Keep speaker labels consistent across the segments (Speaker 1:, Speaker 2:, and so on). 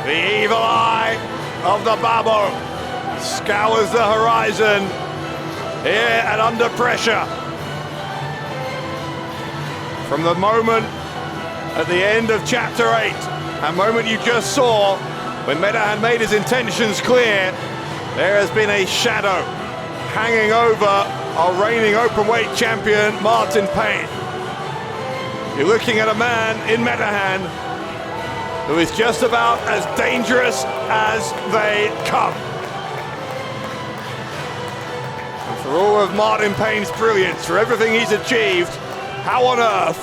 Speaker 1: The evil eye of the Babo scours the horizon here and under pressure. From the moment at the end of Chapter 8, a moment you just saw when Metehan made his intentions clear, there has been a shadow hanging over our reigning openweight champion, Martn Pain. You're looking at a man in Metehan who is just about as dangerous as they come. And for all of Martn Pain's brilliance, for everything he's achieved, how on earth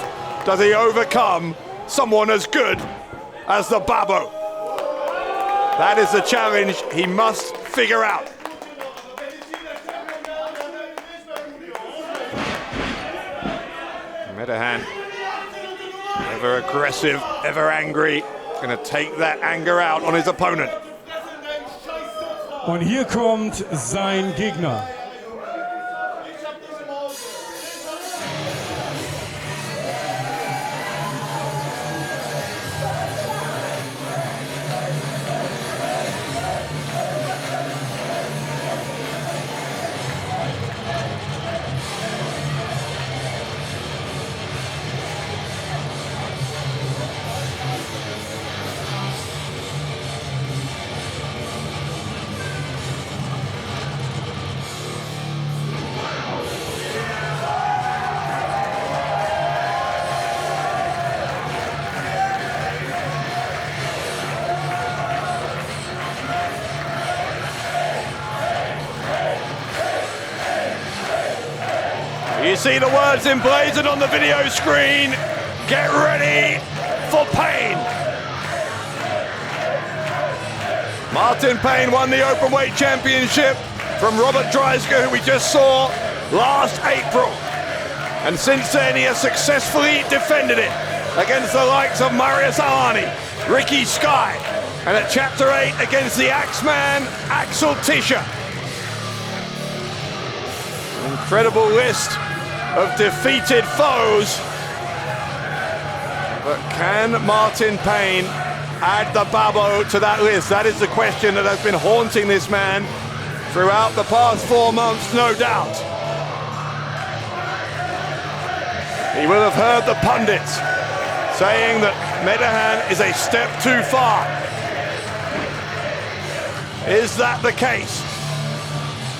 Speaker 1: does he overcome someone as good as the Babo? That is the challenge he must figure out. Metehan, ever aggressive, ever angry, going to take that anger out on his opponent.
Speaker 2: Und hier kommt sein Gegner.
Speaker 1: You see the words emblazoned on the video screen. Get ready for pain. Martn Pain won the Openweight Championship from Robert Dreisker, who we just saw last April. And since then, he has successfully defended it against the likes of Marius Alani, Ricky Sky, and at Chapter 8 against the Axeman, Axel Tischer. Incredible list of defeated foes. But can Martn Pain add the Babo to that list? That is the question that has been haunting this man throughout the past 4 months, no doubt. He will have heard the pundits saying that Metehan is a step too far. Is that the case?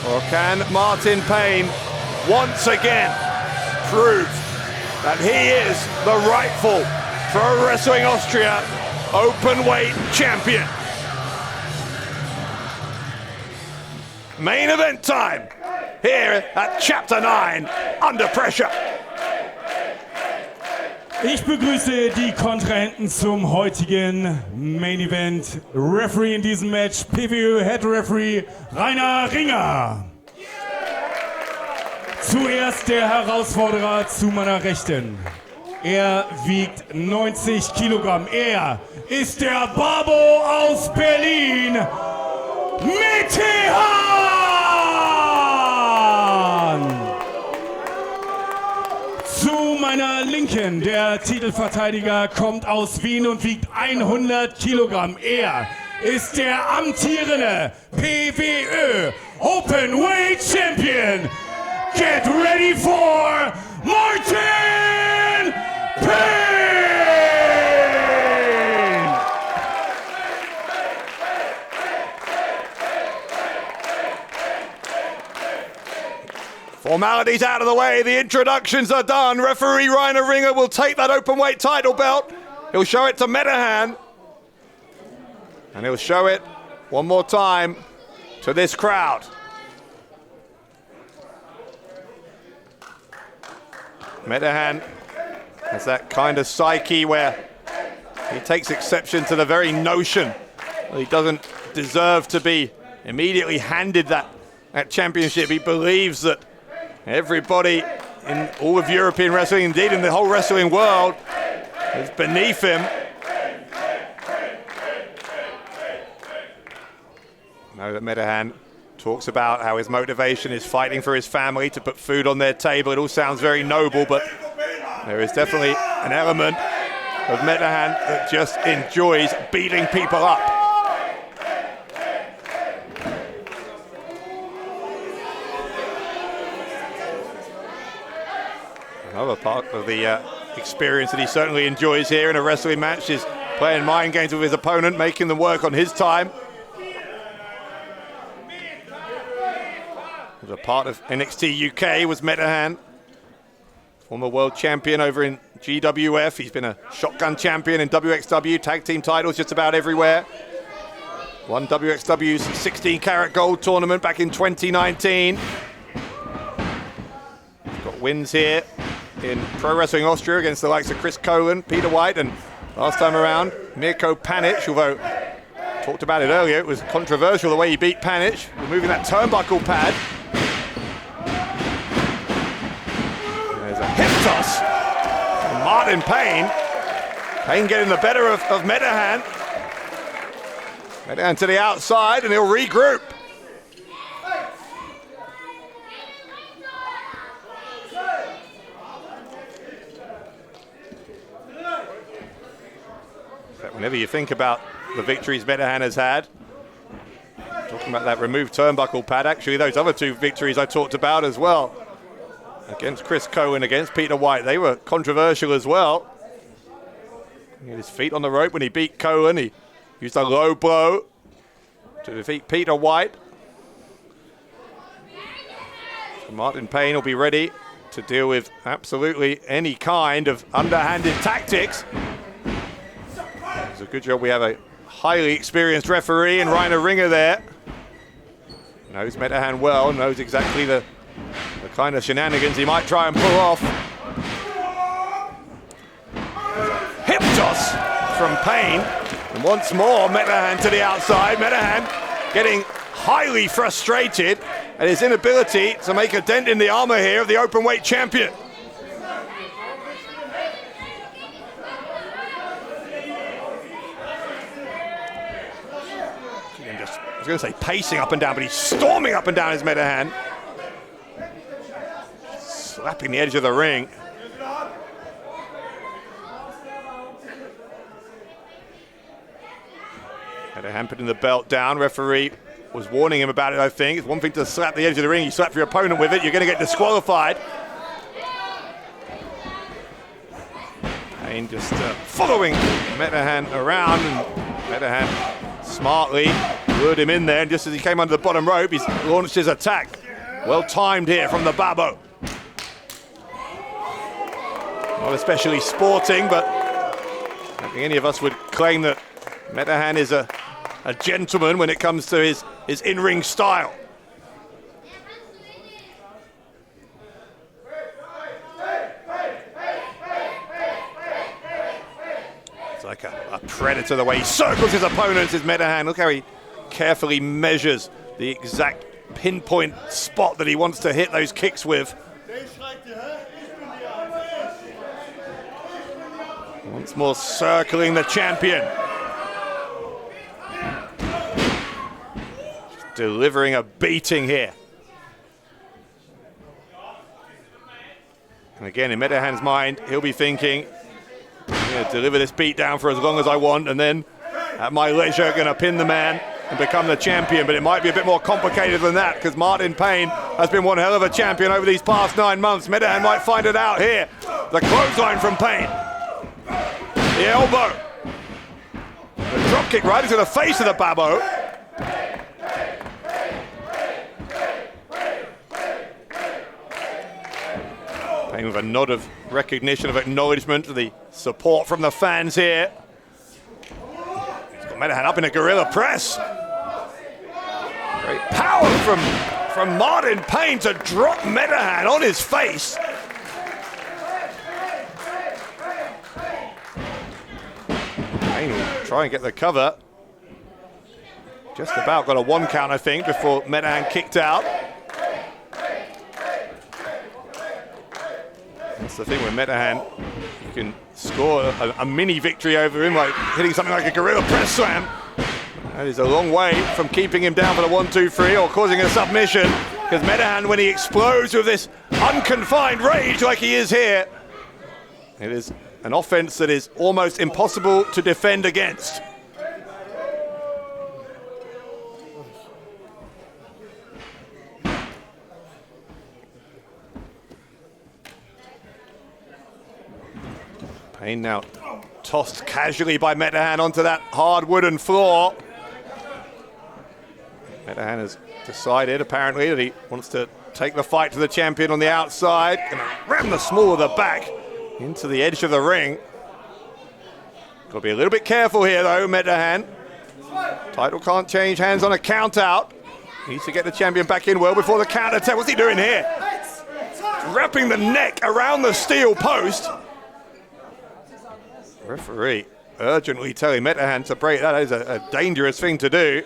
Speaker 1: Or can Martn Pain once again prove that he is the rightful Pro Wrestling Austria Openweight Champion? Main event time here at Chapter 9, Under Pressure.
Speaker 2: Ich begrüße die Kontrahenten zum heutigen Main Event. Referee in diesem Match, PWÖ Head Referee Rainer Ringer. Zuerst der Herausforderer zu meiner Rechten. Er wiegt 90 Kilogramm. Er ist der Babo aus Berlin, Metehan! Zu meiner Linken, der Titelverteidiger kommt aus Wien und wiegt 100 Kilogramm. Er ist der amtierende PWÖ Openweight Champion. Get ready for Martn Pain!
Speaker 1: Formalities out of the way, the introductions are done. Referee Rainer Ringer will take that openweight title belt. He'll show it to Metehan. And he'll show it one more time to this crowd. Metehan has that kind of psyche where he takes exception to the very notion that he doesn't deserve to be immediately handed that championship. He believes that everybody in all of European wrestling, indeed in the whole wrestling world, is beneath him. Know that Metehan talks about how his motivation is fighting for his family to put food on their table. It all sounds very noble, but there is definitely an element of Metehan that just enjoys beating people up. Another part of the experience that he certainly enjoys here in a wrestling match is playing mind games with his opponent, making them work on his time. As a part of NXT UK was Metehan, former world champion over in GWF. He's been a shotgun champion in WXW, tag team titles just about everywhere. Won WXW's 16-karat gold tournament back in 2019. He's got wins here in Pro Wrestling Austria against the likes of Chris Cohen, Peter White, and last time around, Mirko Panic, although talked about it earlier, it was controversial the way he beat Panic, removing that turnbuckle pad. There's a hip toss from Martn Pain. Pain getting the better of Metehan. Metehan to the outside, and he'll regroup. Whenever you think about the victories Metehan has had, talking about that removed turnbuckle pad, actually those other two victories I talked about as well, against Chris Cohen, against Peter White, they were controversial as well. He had his feet on the rope when he beat Cohen. He used a low blow to defeat Peter White. So Martn Pain will be ready to deal with absolutely any kind of underhanded tactics. It's a good job we have a highly experienced referee and Rainer Ringer there. Knows Metehan well, knows exactly the kind of shenanigans he might try and pull off. Hip toss from Pain. And once more, Metehan to the outside. Metehan getting highly frustrated at his inability to make a dent in the armor here of the Openweight champion. I was going to say pacing up and down, but he's storming up and down his Metehan. Slapping the edge of the ring. Metehan putting the belt down. Referee was warning him about it, I think. It's one thing to slap the edge of the ring. You slap your opponent with it, you're going to get disqualified. Pain just following Metehan around, and Metehan smartly lured him in there, and just as he came under the bottom rope, he's launched his attack. Well timed here from the Babo. Not especially sporting, but I don't think any of us would claim that Metehan is a gentleman when it comes to his in-ring style. It's like a predator the way he circles his opponents, his Metehan. Look how he carefully measures the exact pinpoint spot that he wants to hit those kicks with. Once more circling the champion. Just delivering a beating here. And again, in Metehan's mind, he'll be thinking, I'm going to deliver this beat down for as long as I want, and then at my leisure, going to pin the man and become the champion. But it might be a bit more complicated than that, because Martn Pain has been one hell of a champion over these past 9 months. Metehan might find it out here. The clothesline from Pain. The elbow. The dropkick right into the face of the Babo. Pain with a nod of recognition, of acknowledgement to the support from the fans here. He's got Metehan up in a gorilla press. Great power from Martn Pain to drop Metehan on his face. Pain will try and get the cover. Just about got a 1 count, I think, before Metehan kicked out. That's the thing with Metehan. You can score a mini victory over him, like hitting something like a gorilla press slam. That is a long way from keeping him down for the 1-2-3 or causing a submission. Because Metehan, when he explodes with this unconfined rage like he is here, it is an offense that is almost impossible to defend against. Pain now tossed casually by Metehan onto that hard wooden floor. Metehan has decided, apparently, that he wants to take the fight to the champion on the outside. Gonna ram the small of the back into the edge of the ring. Got to be a little bit careful here, though, Metehan. Title can't change hands on a count out. Needs to get the champion back in well before the counter attack. What's he doing here? Wrapping the neck around the steel post. Referee urgently telling Metehan to break. That is a dangerous thing to do.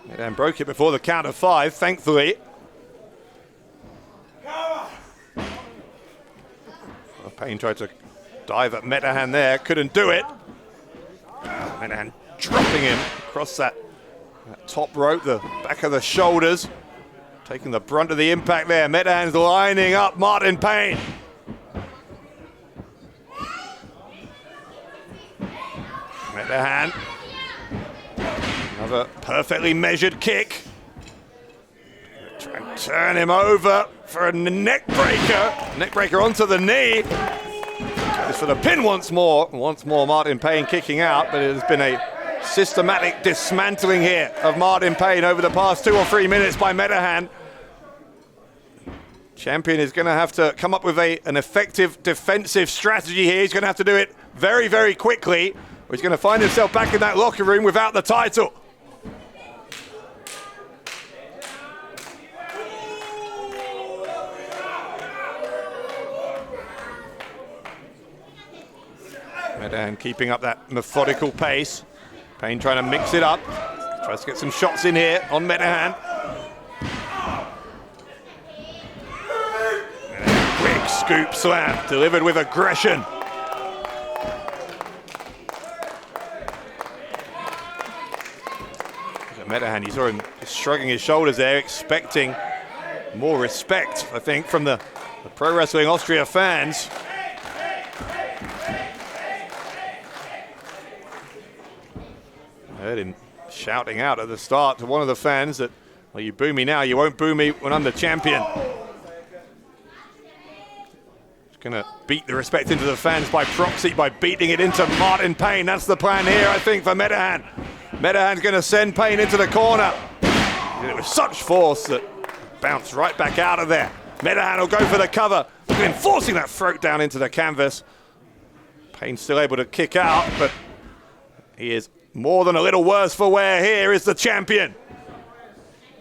Speaker 1: Metehan broke it before the count of 5, thankfully. Pain tried to dive at Metehan there, couldn't do it. Metehan dropping him across that top rope, the back of the shoulders, taking the brunt of the impact there. Metehan's lining up Martn Pain. Metehan, another perfectly measured kick. Try and turn him over for a neck breaker. Neck breaker onto the knee. Goes for the pin once more. Once more Martn Pain kicking out, but it has been a systematic dismantling here of Martn Pain over the past 2 or 3 minutes by Metehan. Champion is going to have to come up with an effective defensive strategy here. He's going to have to do it very, very quickly, or he's going to find himself back in that locker room without the title. Metehan keeping up that methodical pace. Pain trying to mix it up. Tries to get some shots in here on Metehan. Quick scoop slam delivered with aggression. Metehan, you saw him shrugging his shoulders there, expecting more respect, I think, from the Pro Wrestling Austria fans. I heard him shouting out at the start to one of the fans that, well, you boo me now, you won't boo me when I'm the champion. He's going to beat the respect into the fans by proxy, by beating it into Martn Pain. That's the plan here, I think, for Metehan. Metehan's going to send Pain into the corner. He did it with such force that bounced right back out of there. Metehan will go for the cover, enforcing that throat down into the canvas. Pain still able to kick out, but he is more than a little worse for wear. Here is the champion.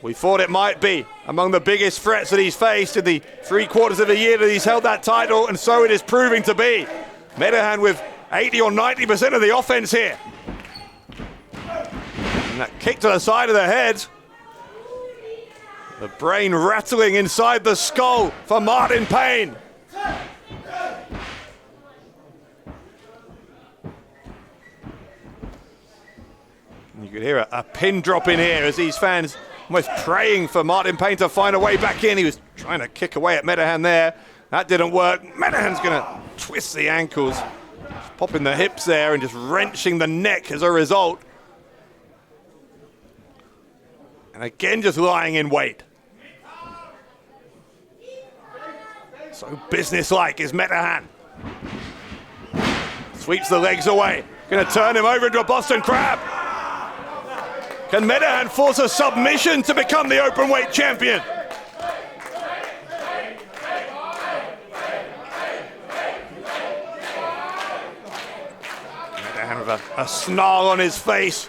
Speaker 1: We thought it might be among the biggest threats that he's faced in the 3/4 of a year that he's held that title, and so it is proving to be. Metehan with 80 or 90% of the offense here. And that kick to the side of the head. The brain rattling inside the skull for Martn Pain. You could hear a pin drop in here as these fans almost praying for Martn Pain to find a way back in. He was trying to kick away at Metehan there. That didn't work. Metehan's going to twist the ankles, popping the hips there and just wrenching the neck as a result. And again, just lying in wait. So businesslike is Metehan. Sweeps the legs away. Going to turn him over into a Boston Crab. Can Metehan force a submission to become the Openweight champion? Metehan with a snarl on his face.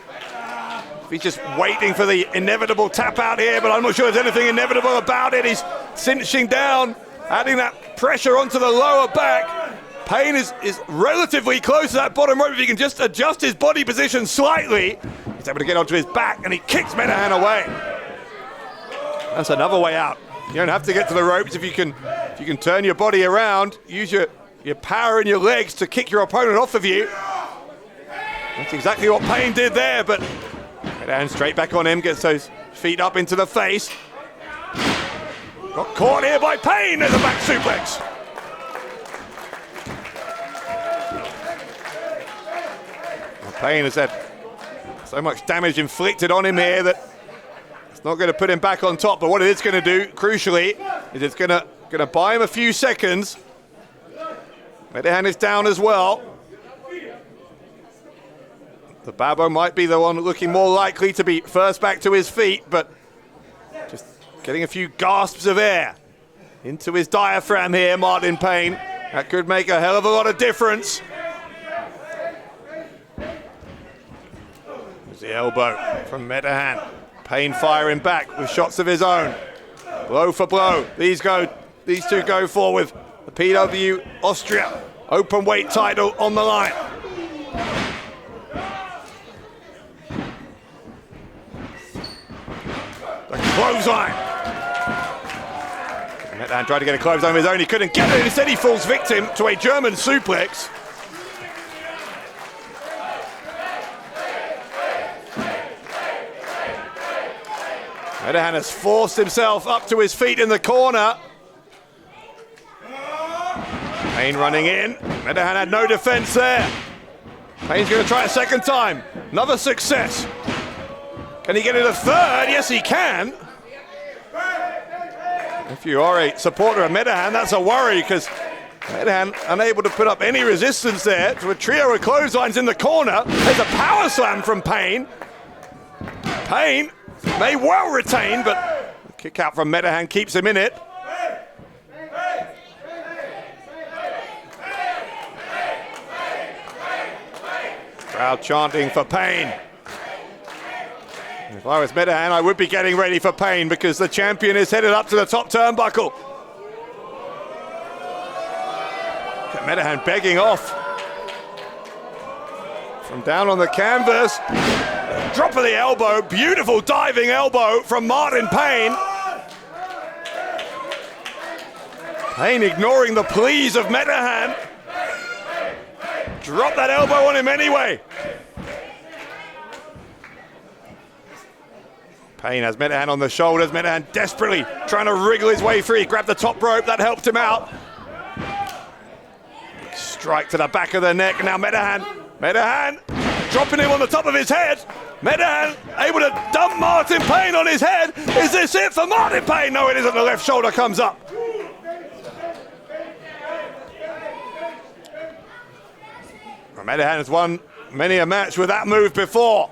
Speaker 1: He's just waiting for the inevitable tap out here, but I'm not sure there's anything inevitable about it. He's cinching down, adding that pressure onto the lower back. Pain is relatively close to that bottom rope. If he can just adjust his body position slightly, he's able to get onto his back, and he kicks Metehan away. That's another way out. You don't have to get to the ropes if you can turn your body around, use your power in your legs to kick your opponent off of you. That's exactly what Pain did there, but Metehan straight back on him, gets those feet up into the face. Got caught here by Pain as a back suplex. Pain has had so much damage inflicted on him here that it's not going to put him back on top. But what it is going to do, crucially, is it's going to buy him a few seconds Metehan is down as well. The Babo might be the one looking more likely to be first back to his feet, but just getting a few gasps of air into his diaphragm here, Martn Pain. That could make a hell of a lot of difference. There's the elbow from Metehan. Pain firing back with shots of his own. Blow for blow. These two go for with the PWÖ Austria Openweight title on the line. The clothesline. Metehan tried to get a clothesline of his own. He couldn't get it. Instead, he falls victim to a German suplex. Metehan has forced himself up to his feet in the corner. Pain running in. Metehan had no defense there. Pain's going to try a second time. Another success. Can he get it a third? Yes, he can. If you are a supporter of Metehan, that's a worry, because Metehan unable to put up any resistance there to a trio of clotheslines in the corner. There's a power slam from Pain. Pain may well retain, but the kick out from Metehan keeps him in it. Crowd chanting for Pain. If I was Metehan, I would be getting ready for Pain, because the champion is headed up to the top turnbuckle. Metehan begging off from down on the canvas. Drop of the elbow, beautiful diving elbow from Martn Pain. Pain ignoring the pleas of Metehan. Drop that elbow on him anyway. Pain has Metehan on the shoulders. Metehan desperately trying to wriggle his way free. Grabbed the top rope, that helped him out. Strike to the back of the neck. Now Metehan dropping him on the top of his head. Metehan able to dump Martn Pain on his head. Is this it for Martn Pain? No, it isn't. The left shoulder comes up. Metehan has won many a match with that move before.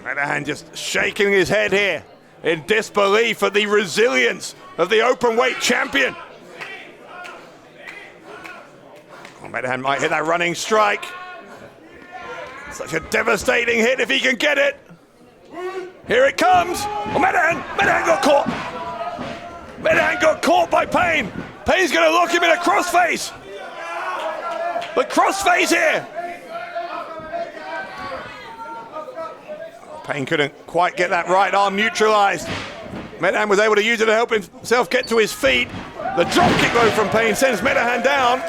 Speaker 1: Metehan just shaking his head here in disbelief at the resilience of the openweight champion. Oh, Metehan might hit that running strike. Such a devastating hit if he can get it. Here it comes. Oh, Metehan got caught. Metehan got caught by Pain. Pain's going to lock him in a crossface. The crossface here. Pain couldn't quite get that right arm neutralized. Metehan was able to use it to help himself get to his feet. The drop kick though from Pain sends Metehan down.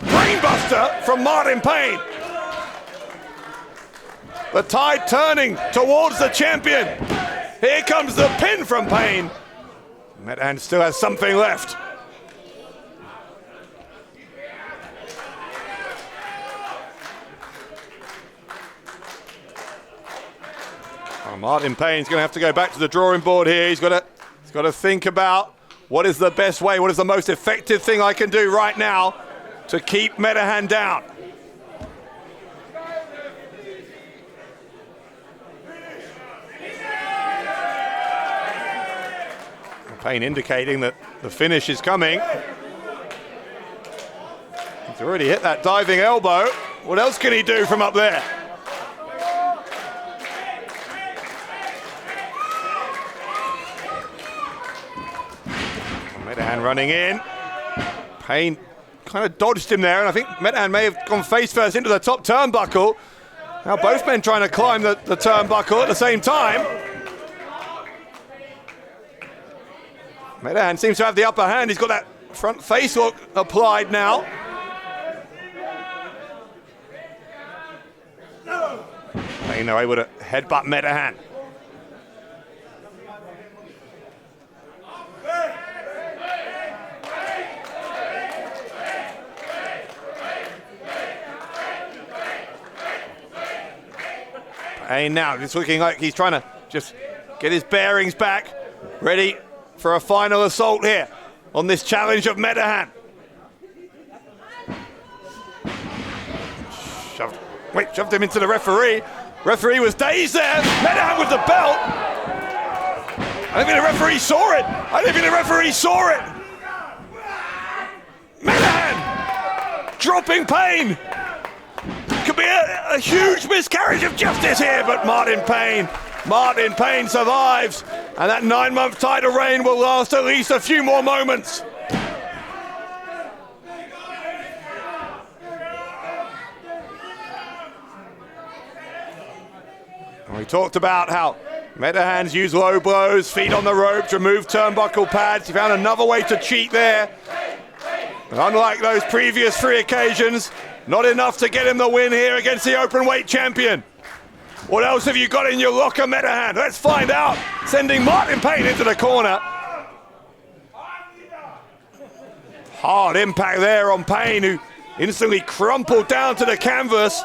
Speaker 1: Brainbuster from Martn Pain. The tide turning towards the champion. Here comes the pin from Pain. Metehan still has something left. Martn Pain's going to have to go back to the drawing board here. He's got to think about what is the best way, what is the most effective thing I can do right now to keep Metehan down. Pain indicating that the finish is coming. He's already hit that diving elbow. What else can he do from up there? Metehan running in. Pain kind of dodged him there, and I think Metehan may have gone face first into the top turnbuckle. Now both men trying to climb the turnbuckle at the same time. Metehan seems to have the upper hand. He's got that front face lock applied now. Pain now able to headbutt Metehan. Pain now, it's looking like he's trying to just get his bearings back, ready for a final assault here on this challenge of Metehan. Shoved him into the referee. Referee was dazed there. Metehan with the belt. I don't think the referee saw it. Metehan dropping Pain. Could be a huge miscarriage of justice here, but Martn Pain survives, and that 9-month title reign will last at least a few more moments. And we talked about how Metehan's use low blows, feet on the ropes, remove turnbuckle pads. He found another way to cheat there. And unlike those previous 3 occasions, not enough to get him the win here against the Openweight champion. What else have you got in your locker, Metehan? Let's find out. Sending Martn Pain into the corner. Hard impact there on Pain, who instantly crumpled down to the canvas.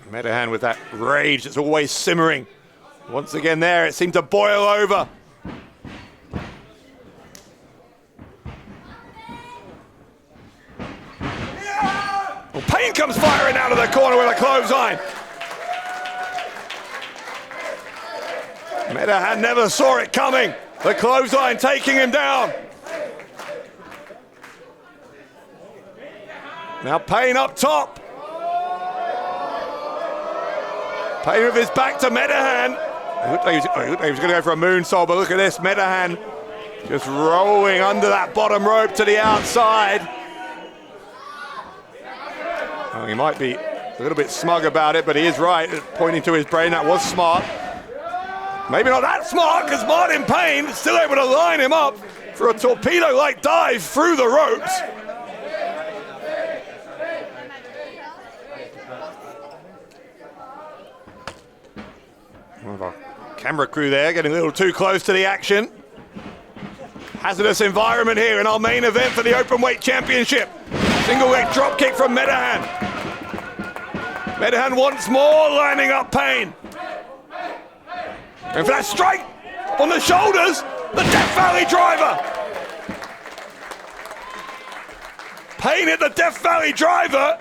Speaker 1: Metehan with that rage that's always simmering. Once again there, it seemed to boil over. Well, Pain comes firing out of the corner with a clothesline. Metehan never saw it coming. The clothesline taking him down. Now Pain up top. Pain with his back to Metehan. He looked like he was going to go for a moonsault, but look at this. Metehan just rolling under that bottom rope to the outside. Oh, he might be a little bit smug about it, but he is right, pointing to his brain. That was smart. Maybe not that smart, because Martn Pain is still able to line him up for a torpedo-like dive through the ropes. One of our camera crew there getting a little too close to the action. Hazardous environment here in our main event for the Openweight Championship. Single leg drop kick from Metehan. Metehan once more lining up Pain. And for that strike on the shoulders, the Death Valley driver. Pain hit the Death Valley driver,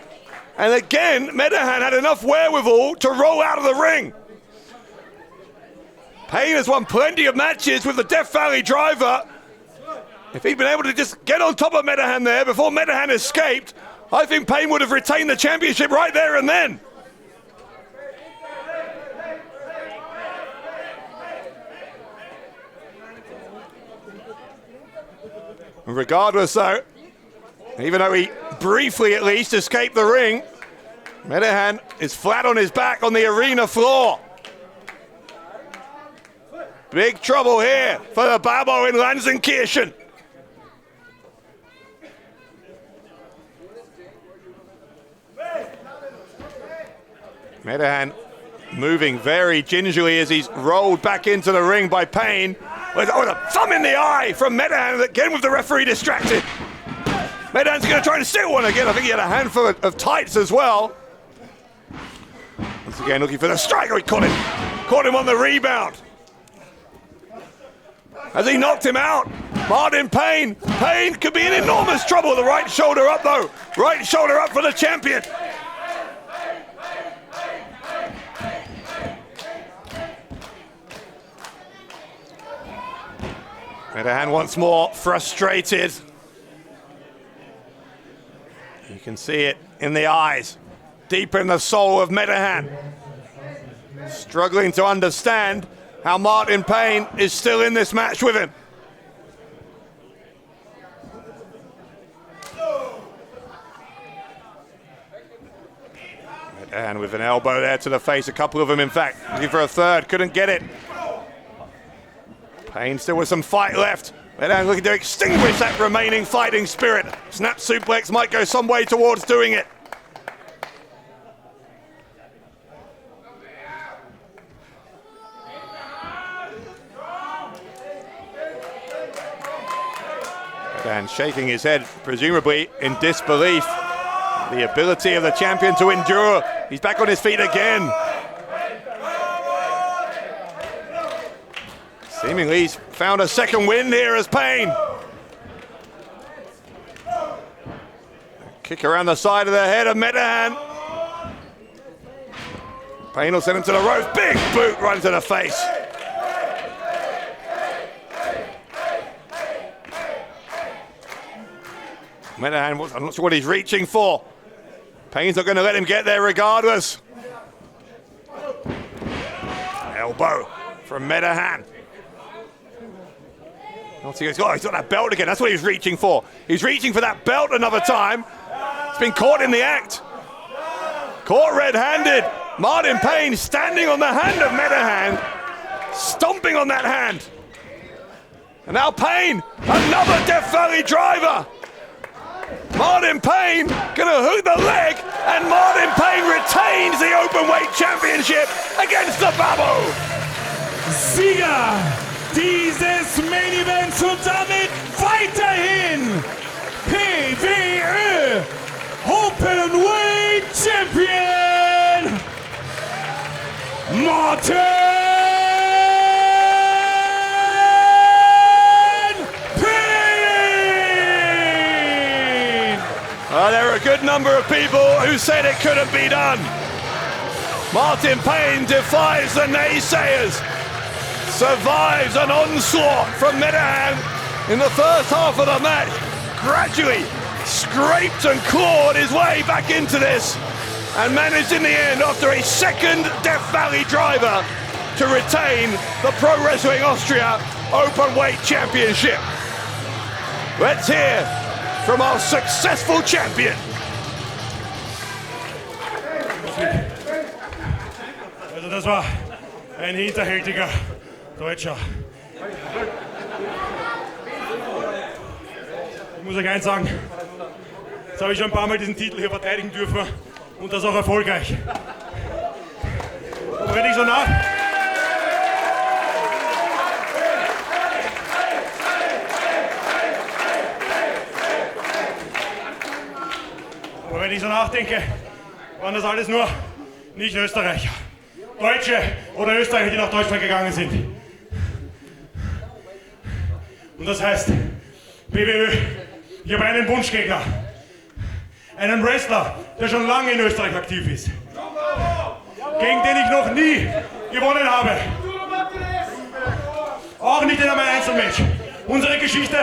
Speaker 1: and again, Metehan had enough wherewithal to roll out of the ring. Pain has won plenty of matches with the Death Valley driver. If he'd been able to just get on top of Metehan there before Metehan escaped, I think Pain would have retained the championship right there and then. Regardless though, even though he briefly at least escaped the ring, Metehan is flat on his back on the arena floor. Big trouble here for the Babo in Lanzenkirchen. Metehan moving very gingerly as he's rolled back into the ring by Pain. With a thumb in the eye from Metehan, again with the referee distracted. Metehan's going to try to steal one again. I think he had a handful of tights as well. Once again looking for the strike. Oh, he caught him on the rebound. As he knocked him out, Martn Pain. Pain could be in enormous trouble. The right shoulder up though. Right shoulder up for the champion. Metehan once more frustrated. You can see it in the eyes, deep in the soul of Metehan. Struggling to understand how Martn Pain is still in this match with him. Metehan with an elbow there to the face, a couple of them in fact, looking for a third, couldn't get it. Pain still with some fight left. Metehan looking to extinguish that remaining fighting spirit. Snap suplex might go some way towards doing it. Metehan shaking his head, presumably in disbelief. The ability of the champion to endure. He's back on his feet again. Seemingly he's found a second wind here as Pain. Kick around the side of the head of Metehan. Pain will send him to the ropes. Big boot right into the face. Metehan, I'm not sure what he's reaching for. Pain's not going to let him get there regardless. Elbow from Metehan. He's got that belt again. That's what he's reaching for. He's reaching for that belt another time. It's been caught in the act. Caught red-handed. Martn Pain standing on the hand of Metehan, stomping on that hand. And now Pain, another Death Valley driver. Martn Pain gonna hook the leg, and Martn Pain retains the Openweight Championship against the Babo.
Speaker 2: Sieger dieses Main Events und damit weiterhin PWÖ Openweight Champion Martn Pain!
Speaker 1: There are a good number of people who said it couldn't be done. Martn Pain defies the naysayers. Survives an onslaught from Metehan in the first half of the match. Gradually scraped and clawed his way back into this and managed in the end, after a second Death Valley driver, to retain the Pro Wrestling Austria Openweight Championship. Let's hear from our successful champion.
Speaker 3: Also das war ein hinterhältiger Deutscher. Ich muss euch eins sagen, jetzt habe ich schon ein paar Mal diesen Titel hier verteidigen dürfen und das auch erfolgreich. Und wenn ich so nachdenke, waren das alles nur nicht Österreicher. Deutsche oder Österreicher, die nach Deutschland gegangen sind. Und das heißt, PWÖ, ich habe einen Wunschgegner. Einen Wrestler, der schon lange in Österreich aktiv ist. Gegen den ich noch nie gewonnen habe. Auch nicht in einem Einzelmatch. Unsere Geschichte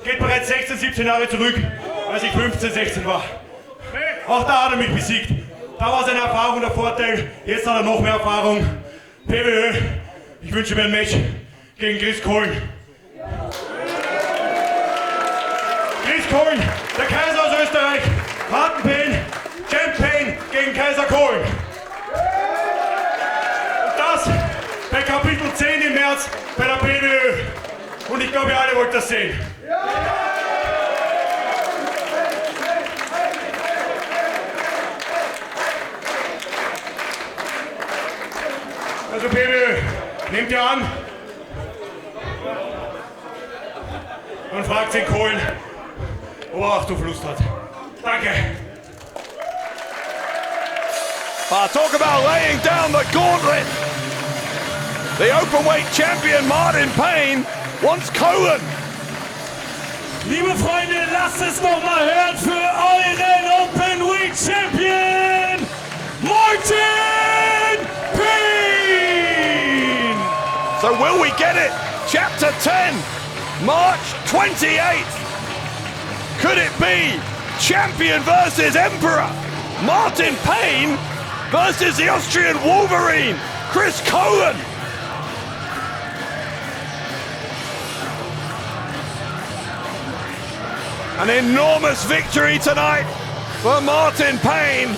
Speaker 3: geht bereits 16, 17 Jahre zurück, als ich 15, 16 war. Auch da hat er mich besiegt. Da war seine Erfahrung der Vorteil, jetzt hat er noch mehr Erfahrung. PWÖ, ich wünsche mir ein Match gegen Chris Kohlen. Chris Kohlen, der Kaiser aus Österreich, Martn Pain, Champ Pain gegen Kaiser Kohlen. Und das bei Kapitel 10 im März bei der PWÖ. Und ich glaube, ihr alle wollt das sehen. Also PWÖ, nehmt ihr an und fragt den Kohlen, ob er auch auf Lust hat. Danke.
Speaker 1: Talk about laying down the gauntlet. The Openweight Champion Martn Pain wants Kohlen.
Speaker 2: Liebe Freunde, lasst es noch mal hören für euren Openweight Champion Martn Pain!
Speaker 1: So will we get it? Chapter 10, March 28th. Could it be champion versus emperor? Martn Pain versus the Austrian Wolverine, Chris Kohlen. An enormous victory tonight for Martn Pain.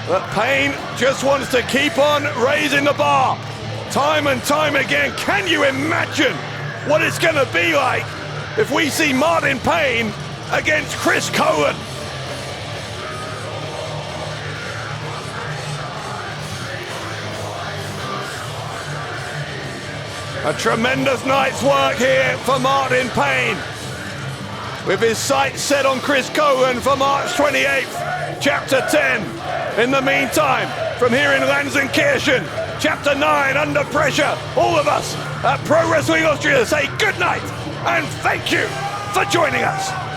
Speaker 1: But Pain just wants to keep on raising the bar. Time and time again. Can you imagine what it's going to be like if we see Martn Pain against Chris Kohlen? A tremendous night's work here for Martn Pain, with his sights set on Chris Kohlen for March 28th, Chapter 10. In the meantime, from here in Lanzenkirchen, Chapter 9 under pressure. All of us at Pro Wrestling Austria say good night and thank you for joining us.